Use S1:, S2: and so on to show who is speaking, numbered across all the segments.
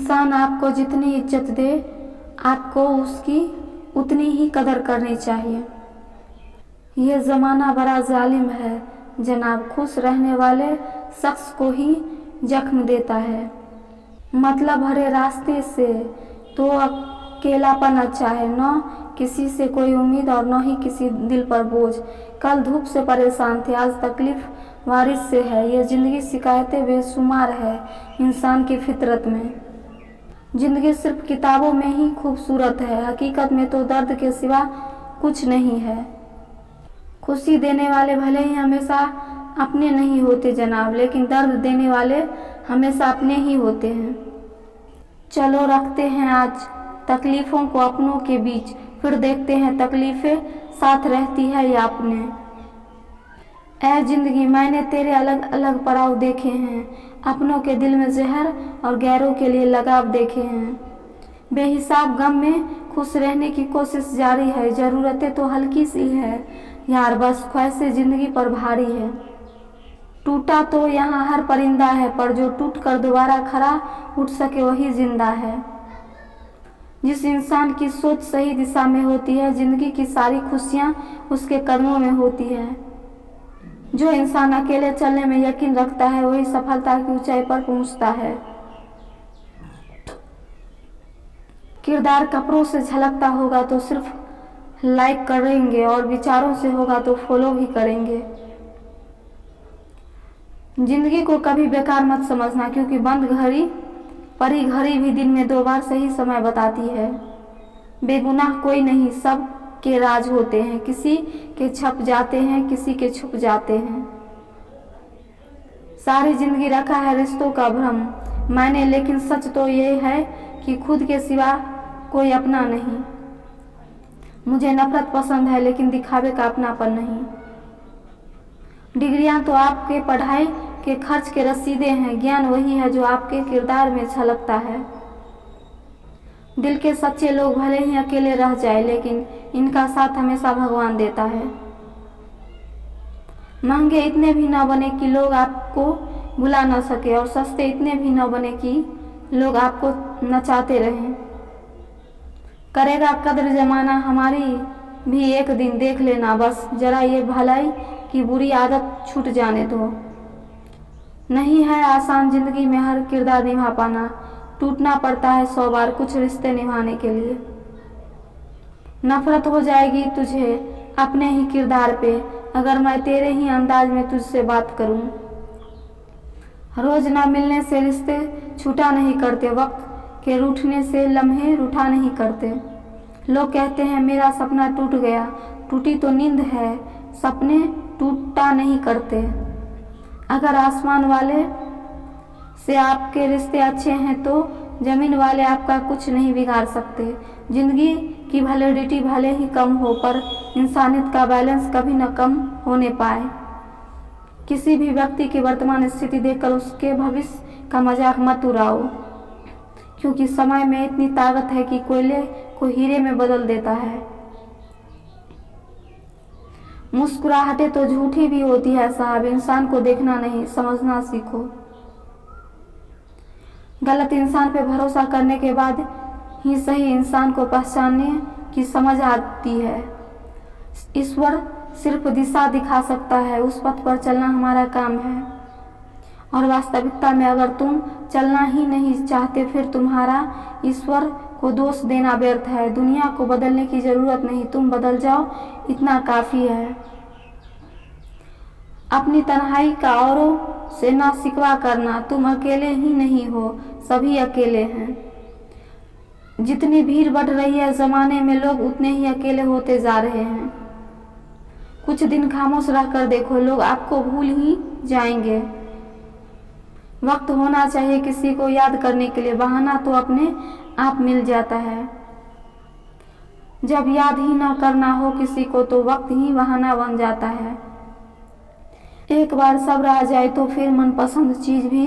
S1: इंसान आपको जितनी इज्जत दे, आपको उसकी उतनी ही कदर करनी चाहिए। ये ज़माना बड़ा जालिम है जनाब, खुश रहने वाले शख्स को ही जख्म देता है। मतलब भरे रास्ते से तो अकेलापन अच्छा है, न किसी से कोई उम्मीद और न ही किसी दिल पर बोझ। कल धूप से परेशान थे, आज तकलीफ बारिश से है। ये ज़िंदगी शिकायतें बेशुमार है इंसान की फितरत में। ज़िंदगी सिर्फ किताबों में ही खूबसूरत है, हकीकत में तो दर्द के सिवा कुछ नहीं है। खुशी देने वाले भले ही हमेशा अपने नहीं होते जनाब, लेकिन दर्द देने वाले हमेशा अपने ही होते हैं। चलो रखते हैं आज तकलीफ़ों को अपनों के बीच, फिर देखते हैं तकलीफ़ें साथ रहती है या अपने। ऐ ज़िंदगी मैंने तेरे अलग अलग पड़ाव देखे हैं, अपनों के दिल में जहर और गैरों के लिए लगाव देखे हैं। बेहिसाब गम में खुश रहने की कोशिश जारी है, ज़रूरतें तो हल्की सी है यार, बस ख्वाहिशें ज़िंदगी पर भारी है। टूटा तो यहाँ हर परिंदा है, पर जो टूट कर दोबारा खड़ा उठ सके वही जिंदा है। जिस इंसान की सोच सही दिशा में होती है, ज़िंदगी की सारी खुशियाँ उसके कदमों में होती है। जो इंसान अकेले चलने में यकीन रखता है, वही सफलता की ऊंचाई पर पहुंचता है। किरदार कपड़ों से झलकता होगा तो सिर्फ लाइक करेंगे, और विचारों से होगा तो फॉलो भी करेंगे। जिंदगी को कभी बेकार मत समझना, क्योंकि बंद घड़ी परी घड़ी भी दिन में 2 बार सही समय बताती है। बेगुनाह कोई नहीं, सब के राज होते हैं, किसी के छप जाते हैं, किसी के छुप जाते हैं। सारी जिंदगी रखा है रिश्तों का भ्रम मैंने, लेकिन सच तो ये है कि खुद के सिवा कोई अपना नहीं। मुझे नफरत पसंद है, लेकिन दिखावे का अपनापन नहीं। डिग्रियां तो आपके पढ़ाई के खर्च के रसीदें हैं, ज्ञान वही है जो आपके किरदार में झलकता है। दिल के सच्चे लोग भले ही अकेले रह जाए, लेकिन इनका साथ हमेशा भगवान देता है। महंगे इतने भी न बने कि लोग आपको बुला न सके, और सस्ते इतने भी न बने कि लोग आपको नचाते रहें। करेगा कद्र जमाना हमारी भी एक दिन, देख लेना बस जरा ये भलाई की बुरी आदत छूट जाने दो। नहीं है आसान जिंदगी में हर किरदार निभा पाना, टूटना पड़ता है 100 बार कुछ रिश्ते निभाने के लिए। नफरत हो जाएगी तुझे अपने ही किरदार पे, अगर मैं तेरे ही अंदाज में तुझसे बात करूं। रोज ना मिलने से रिश्ते छूटा नहीं करते, वक्त के रूठने से लम्हे रूठा नहीं करते। लोग कहते हैं मेरा सपना टूट गया, टूटी तो नींद है, सपने टूटा नहीं करते। अगर आसमान वाले से आपके रिश्ते अच्छे हैं तो जमीन वाले आपका कुछ नहीं बिगाड़ सकते। जिंदगी की वैलिडिटी भले ही कम हो, पर इंसानियत का बैलेंस कभी न कम होने पाए। किसी भी व्यक्ति की वर्तमान स्थिति देखकर उसके भविष्य का मजाक मत उड़ाओ, क्योंकि समय में इतनी ताकत है कि कोयले को हीरे में बदल देता है। मुस्कुराहटें तो झूठी भी होती है साहब, इंसान को देखना नहीं समझना सीखो। गलत इंसान पे भरोसा करने के बाद ही सही इंसान को पहचानने की समझ आती है। ईश्वर सिर्फ दिशा दिखा सकता है, उस पथ पर चलना हमारा काम है। और वास्तविकता में अगर तुम चलना ही नहीं चाहते, फिर तुम्हारा ईश्वर को दोष देना व्यर्थ है। दुनिया को बदलने की जरूरत नहीं, तुम बदल जाओ इतना काफी है। अपनी तन्हाई का औरों से ना शिकवा करना, तुम अकेले ही नहीं हो, सभी अकेले हैं। जितनी भीड़ बढ़ रही है जमाने में, लोग उतने ही अकेले होते जा रहे हैं। कुछ दिन खामोश रहकर देखो, लोग आपको भूल ही जाएंगे। वक्त होना चाहिए किसी को याद करने के लिए, बहाना तो अपने आप मिल जाता है। जब याद ही ना करना हो किसी को तो वक्त ही बहाना बन जाता है। एक बार सब्र आ जाए तो फिर मनपसंद चीज भी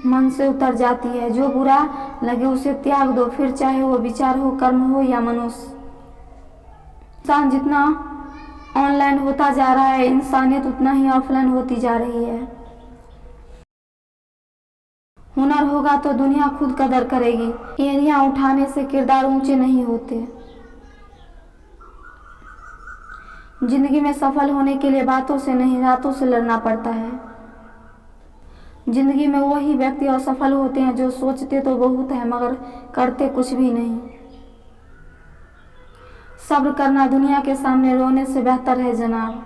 S1: मन से उतर जाती है। जो बुरा लगे उसे त्याग दो, फिर चाहे वो विचार हो, कर्म हो या मनुष्य। इंसान जितना ऑनलाइन होता जा रहा है, इंसानियत उतना ही ऑफलाइन होती जा रही है। हुनर होगा तो दुनिया खुद कदर करेगी। एड़ियां उठाने से किरदार ऊंचे नहीं होते। जिंदगी में सफल होने के लिए बातों से नहीं, रातों से लड़ना पड़ता है। जिंदगी में वही व्यक्ति असफल होते हैं जो सोचते तो बहुत है मगर करते कुछ भी नहीं। सब्र करना दुनिया के सामने रोने से बेहतर है जनाब।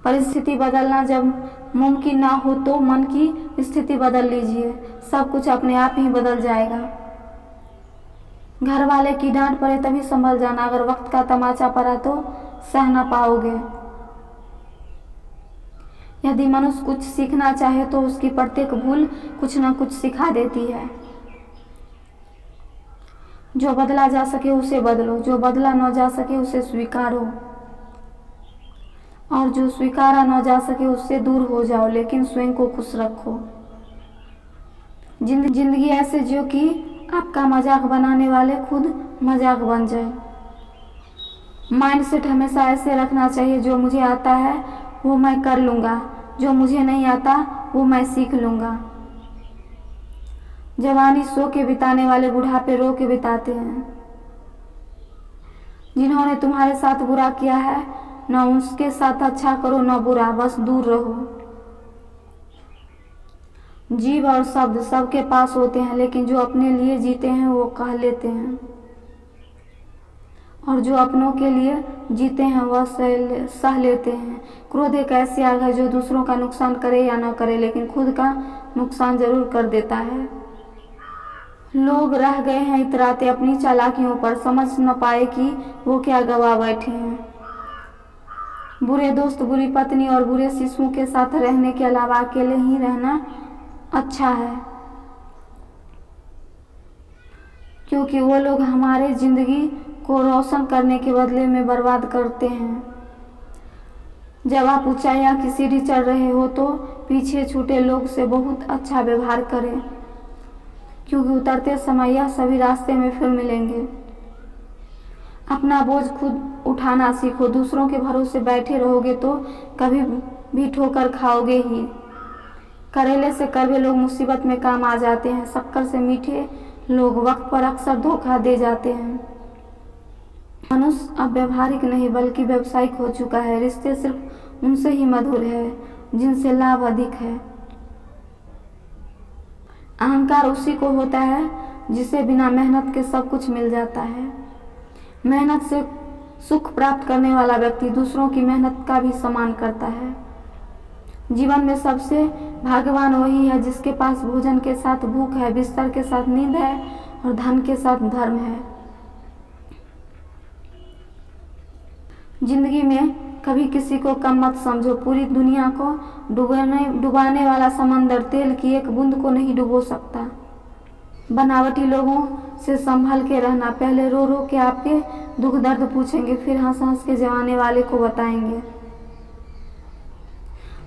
S1: परिस्थिति बदलना जब मुमकिन ना हो तो मन की स्थिति बदल लीजिए, सब कुछ अपने आप ही बदल जाएगा। घर वाले की डांट पड़े तभी संभल जाना, अगर वक्त का तमाचा पड़ा तो सह ना पाओगे। यदि मनुष्य कुछ सीखना चाहे तो उसकी प्रत्येक भूल कुछ न कुछ सिखा देती है। जो बदला जा सके उसे बदलो, जो बदला न जा सके उसे स्वीकारो, और जो स्वीकारा न जा सके उससे दूर हो जाओ, लेकिन स्वयं को खुश रखो। जिंदगी ऐसे जियो कि आपका मजाक बनाने वाले खुद मजाक बन जाए। माइंडसेट हमेशा ऐसे रखना चाहिए, जो मुझे आता है वो मैं कर लूँगा, जो मुझे नहीं आता वो मैं सीख लूँगा। जवानी सो के बिताने वाले बुढ़ापे रो के बिताते हैं। जिन्होंने तुम्हारे साथ बुरा किया है न उसके साथ अच्छा करो न बुरा, बस दूर रहो। जीव और शब्द सबके पास होते हैं, लेकिन जो अपने लिए जीते हैं वो कह लेते हैं, और जो अपनों के लिए जीते हैं वह सह लेते हैं। क्रोध एक ऐसी आग है जो दूसरों का नुकसान करे या न करे, लेकिन खुद का नुकसान जरूर कर देता है। लोग रह गए हैं इतराते अपनी चालाकियों पर, समझ न पाए कि वो क्या गवा बैठे हैं। बुरे दोस्त, बुरी पत्नी और बुरे शिशुओं के साथ रहने के अलावा अकेले ही रहना अच्छा है, क्योंकि वो लोग हमारे जिंदगी को रोशन करने के बदले में बर्बाद करते हैं। जब आप ऊंचाइयां की सीढ़ी चढ़ रहे हो तो पीछे छूटे लोग से बहुत अच्छा व्यवहार करें, क्योंकि उतरते समय यह सभी रास्ते में फिर मिलेंगे। अपना बोझ खुद उठाना सीखो, दूसरों के भरोसे बैठे रहोगे तो कभी भी ठोकर खाओगे ही। करेले से कड़वे लोग मुसीबत में काम आ जाते हैं, शक्कर से मीठे लोग वक्त पर अक्सर धोखा दे जाते हैं। मनुष्य अब व्यवहारिक नहीं बल्कि व्यावसायिक हो चुका है। रिश्ते सिर्फ उनसे ही मधुर है जिनसे लाभ अधिक है। अहंकार उसी को होता है जिसे बिना मेहनत के सब कुछ मिल जाता है। मेहनत से सुख प्राप्त करने वाला व्यक्ति दूसरों की मेहनत का भी सम्मान करता है। जीवन में सबसे भाग्यवान वही है जिसके पास भोजन के साथ भूख है, बिस्तर के साथ नींद है और धन के साथ धर्म है। जिंदगी में कभी किसी को कम मत समझो। पूरी दुनिया को डुबाने वाला समंदर तेल की एक बूंद को नहीं डुबो सकता। बनावटी लोगों से संभल के रहना, पहले रो रो के आपके दुख दर्द पूछेंगे, फिर हंस हंस के जवाने वाले को बताएंगे।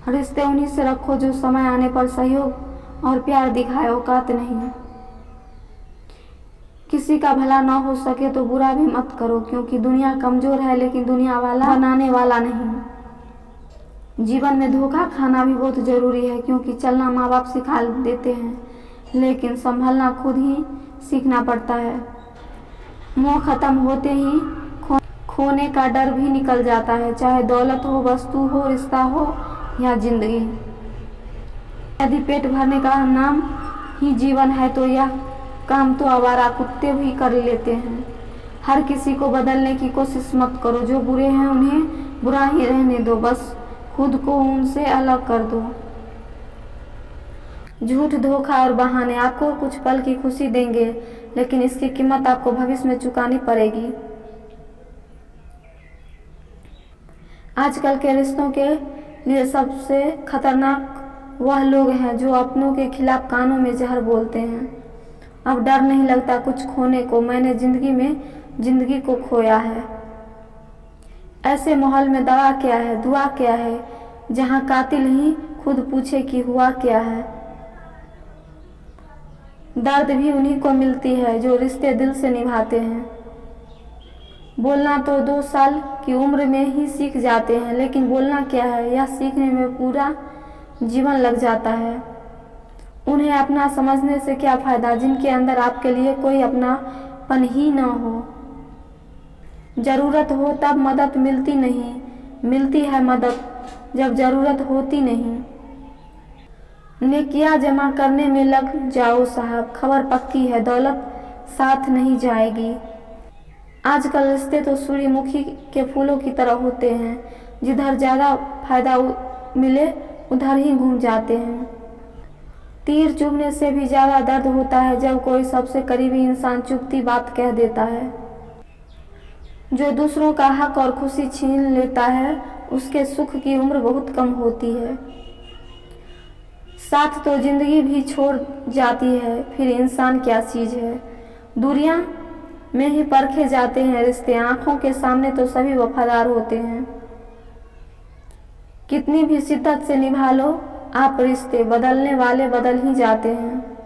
S1: रिश्ते उन्हीं से रखो जो समय आने पर सहयोग और प्यार दिखाए, औकात नहीं। किसी का भला ना हो सके तो बुरा भी मत करो, क्योंकि दुनिया कमजोर है लेकिन दुनिया वाला बनाने वाला नहीं। जीवन में धोखा खाना भी बहुत जरूरी है, क्योंकि चलना माँ बाप सिखा देते हैं लेकिन संभलना खुद ही सीखना पड़ता है। मोह खत्म होते ही खोने का डर भी निकल जाता है, चाहे दौलत हो, वस्तु हो, रिश्ता हो या जिंदगी। यदि पेट भरने का नाम ही जीवन है तो यह काम तो आवारा कुत्ते भी कर लेते हैं। हर किसी को बदलने की कोशिश मत करो, जो बुरे हैं उन्हें बुरा ही रहने दो, बस खुद को उनसे अलग कर दो। झूठ, धोखा और बहाने आपको कुछ पल की खुशी देंगे, लेकिन इसकी कीमत आपको भविष्य में चुकानी पड़ेगी। आजकल के रिश्तों के लिए सबसे खतरनाक वह लोग हैं जो अपनों के खिलाफ कानों में जहर बोलते हैं। अब डर नहीं लगता कुछ खोने को, मैंने जिंदगी में जिंदगी को खोया है। ऐसे माहौल में दवा क्या है, दुआ क्या है, जहां कातिल ही खुद पूछे कि हुआ क्या है। दर्द भी उन्हीं को मिलती है जो रिश्ते दिल से निभाते हैं। बोलना तो 2 साल की उम्र में ही सीख जाते हैं, लेकिन बोलना क्या है यह सीखने में पूरा जीवन लग जाता है। उन्हें अपना समझने से क्या फायदा जिनके अंदर आपके लिए कोई अपनापन ही न हो। जरूरत हो तब मदद मिलती नहीं, मिलती है मदद जब जरूरत होती नहीं। नेकियां जमा करने में लग जाओ साहब, खबर पक्की है दौलत साथ नहीं जाएगी। आजकल रिश्ते तो सूर्यमुखी के फूलों की तरह होते हैं, जिधर ज़्यादा फायदा मिले उधर ही घूम जाते हैं। तीर चुभने से भी ज़्यादा दर्द होता है जब कोई सबसे करीबी इंसान चुभती बात कह देता है। जो दूसरों का हक और खुशी छीन लेता है उसके सुख की उम्र बहुत कम होती है। साथ तो जिंदगी भी छोड़ जाती है, फिर इंसान क्या चीज़ है। दूरियां में ही परखे जाते हैं रिश्ते, आंखों के सामने तो सभी वफादार होते हैं। कितनी भी शिद्दत से निभा लो आप रिश्ते, बदलने वाले बदल ही जाते हैं।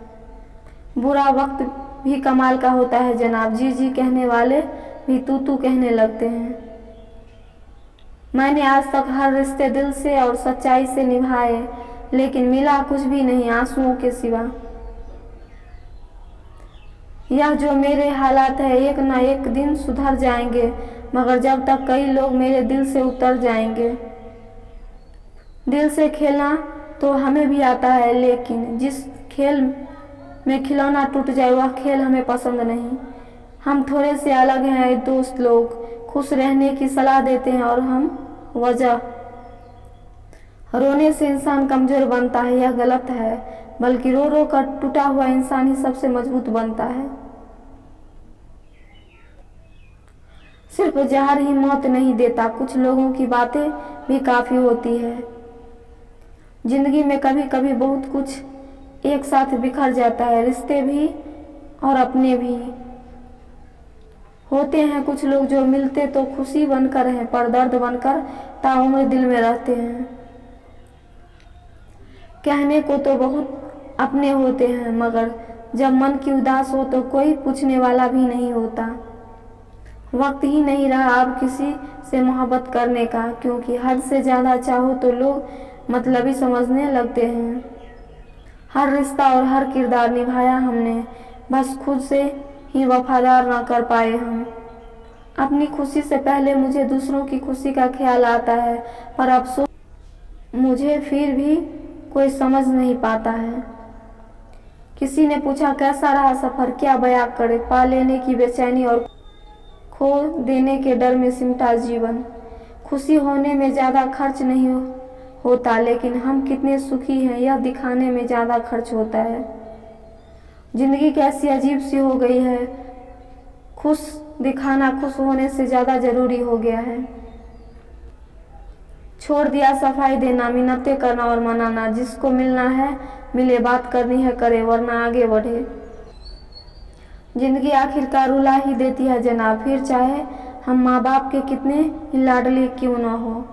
S1: बुरा वक्त भी कमाल का होता है जनाब, जी जी कहने वाले भी तू तू कहने लगते हैं। मैंने आज तक हर रिश्ते दिल से और सच्चाई से निभाए, लेकिन मिला कुछ भी नहीं आंसुओं के सिवा। यह जो मेरे हालात है एक ना एक दिन सुधर जाएंगे, मगर जब तक कई लोग मेरे दिल से उतर जाएंगे। दिल से खेलना तो हमें भी आता है, लेकिन जिस खेल में खिलौना टूट जाए वह खेल हमें पसंद नहीं। हम थोड़े से अलग हैं दोस्त लोग, खुश रहने की सलाह देते हैं और हम वजह। रोने से इंसान कमजोर बनता है यह गलत है, बल्कि रो रो कर टूटा हुआ इंसान ही सबसे मजबूत बनता है। सिर्फ जहर ही मौत नहीं देता, कुछ लोगों की बातें भी काफी होती है। जिंदगी में कभी कभी बहुत कुछ एक साथ बिखर जाता है, रिश्ते भी और अपने भी। होते हैं कुछ लोग जो मिलते तो खुशी बनकर हैं, पर दर्द बनकर ताउम्र दिल में रहते हैं। कहने को तो बहुत अपने होते हैं, मगर जब मन की उदास हो तो कोई पूछने वाला भी नहीं होता। वक्त ही नहीं रहा अब किसी से मोहब्बत करने का, क्योंकि हद से ज़्यादा चाहो तो लोग मतलबी समझने लगते हैं। हर रिश्ता और हर किरदार निभाया हमने, बस खुद से ही वफादार ना कर पाए हम। अपनी खुशी से पहले मुझे दूसरों की खुशी का ख्याल आता है, पर अफसोस मुझे फिर भी कोई समझ नहीं पाता है। किसी ने पूछा कैसा रहा सफ़र, क्या बयां करे, पा लेने की बेचैनी और खो देने के डर में सिमटा जीवन। खुशी होने में ज़्यादा खर्च नहीं होता, लेकिन हम कितने सुखी हैं यह दिखाने में ज़्यादा खर्च होता है। जिंदगी कैसी अजीब सी हो गई है, खुश दिखाना खुश होने से ज़्यादा ज़रूरी हो गया है। छोड़ दिया सफाई देना, मिन्नतें करना और मनाना। जिसको मिलना है मिले, बात करनी है करे, वरना आगे बढ़े। जिंदगी आखिरकार रुला ही देती है जनाब, फिर चाहे हम माँ बाप के कितने ही लाडले क्यों न हो।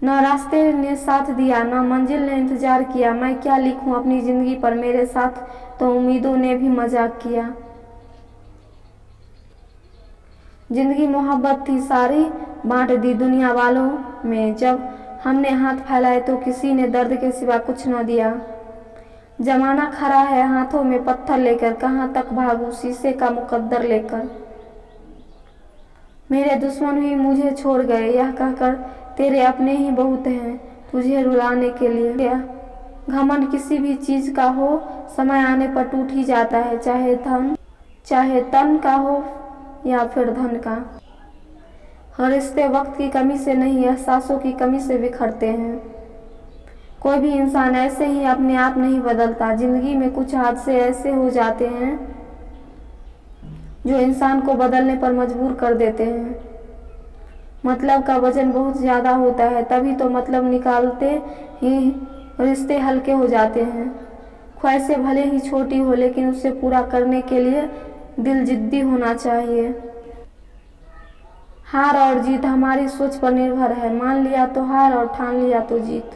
S1: न रास्ते ने साथ दिया, न मंजिल ने इंतजार किया। मैं क्या लिखूं अपनी जिंदगी पर, मेरे साथ तो उम्मीदों ने भी मजाक किया। जिंदगी मोहब्बत थी सारी बांट दी दुनिया वालों में, जब हमने हाथ फैलाए तो किसी ने दर्द के सिवा कुछ न दिया। जमाना खड़ा है हाथों में पत्थर लेकर, कहाँ तक भागूं शीशे का मुकद्दर लेकर। मेरे दुश्मन भी मुझे छोड़ गए, यह कहकर तेरे अपने ही बहुत हैं तुझे रुलाने के लिए। घमंड किसी भी चीज का हो, समय आने पर टूट ही जाता है, चाहे तन का हो या फिर धन का। हर रिश्ते वक्त की कमी से नहीं, एहसासों की कमी से बिखरते हैं। कोई भी इंसान ऐसे ही अपने आप नहीं बदलता। जिंदगी में कुछ हादसे ऐसे हो जाते हैं जो इंसान को बदलने पर मजबूर कर देते हैं। मतलब का वजन बहुत ज़्यादा होता है, तभी तो मतलब निकालते ही रिश्ते हल्के हो जाते हैं। ख्वाहिशें भले ही छोटी हो, लेकिन उसे पूरा करने के लिए दिल जिद्दी होना चाहिए। हार और जीत हमारी सोच पर निर्भर है, मान लिया तो हार और ठान लिया तो जीत।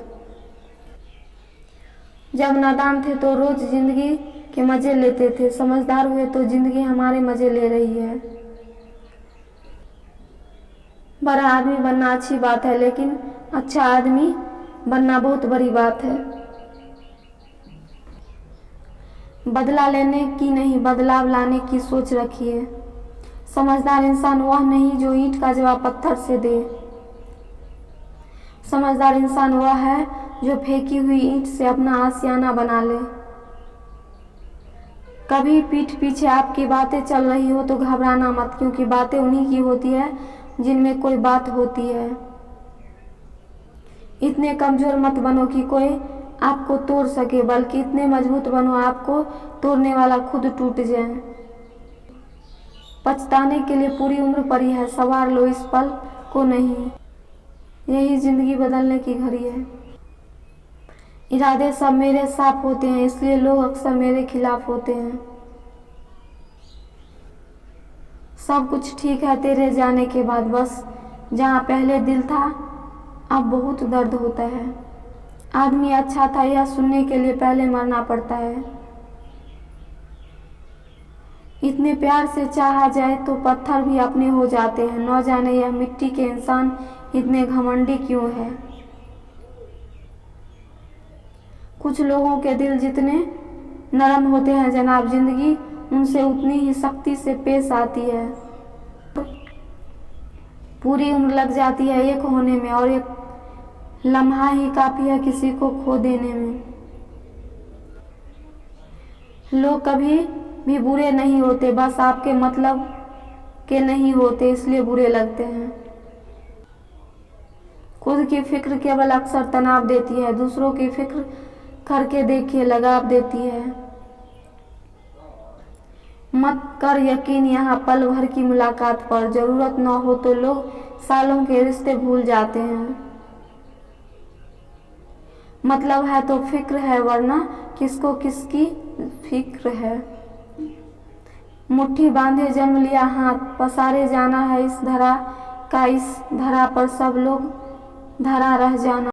S1: जब नादान थे तो रोज जिंदगी के मजे लेते थे, समझदार हुए तो जिंदगी हमारे मजे ले रही है। बड़ा आदमी बनना अच्छी बात है, लेकिन अच्छा आदमी बनना बहुत बड़ी बात है। बदला लेने की नहीं, बदलाव लाने की सोच रखिए। समझदार इंसान वह नहीं जो ईंट का जवाब पत्थर से दे। समझदार इंसान वह है जो फेंकी हुई ईंट से अपना आशियाना बना ले। कभी पीठ पीछे आपकी बातें चल रही हो तो घबराना मत, क्योंकि बातें उन्हीं की होती है जिनमें कोई बात होती है। इतने कमजोर मत बनो कि कोई आपको तोड़ सके, बल्कि इतने मजबूत बनो आपको तोड़ने वाला खुद टूट जाए। पछताने के लिए पूरी उम्र पड़ी है, सवार लो इस पल को नहीं। यही जिंदगी बदलने की घड़ी है। इरादे सब मेरे साफ होते हैं, इसलिए लोग अक्सर मेरे खिलाफ होते हैं। सब कुछ ठीक है तेरे जाने के बाद, बस जहाँ पहले दिल था अब बहुत दर्द होता है। आदमी अच्छा था यह सुनने के लिए पहले मरना पड़ता है। इतने प्यार से चाहा जाए तो पत्थर भी अपने हो जाते हैं। न जाने यह मिट्टी के इंसान इतने घमंडी क्यों है। कुछ लोगों के दिल जितने नरम होते हैं जनाब, जिंदगी उनसे उतनी ही सख्ती से पेश आती है। पूरी उम्र लग जाती है एक होने में, और एक लम्हा ही काफी है किसी को खो देने में। लोग कभी भी बुरे नहीं होते, बस आपके मतलब के नहीं होते इसलिए बुरे लगते हैं। खुद की फिक्र केवल अक्सर तनाव देती है, दूसरों की फिक्र करके देखिए लगाव देती है। मत कर यकीन यहाँ पल भर की मुलाकात पर, जरूरत न हो तो लोग सालों के रिश्ते भूल जाते हैं। मतलब है तो फिक्र है, वरना किसको किसकी फिक्र है। मुट्ठी बांधे जन्म लिया हाथ, पसारे जाना है इस धरा का, इस धरा पर सब लोग धरा रह जाना।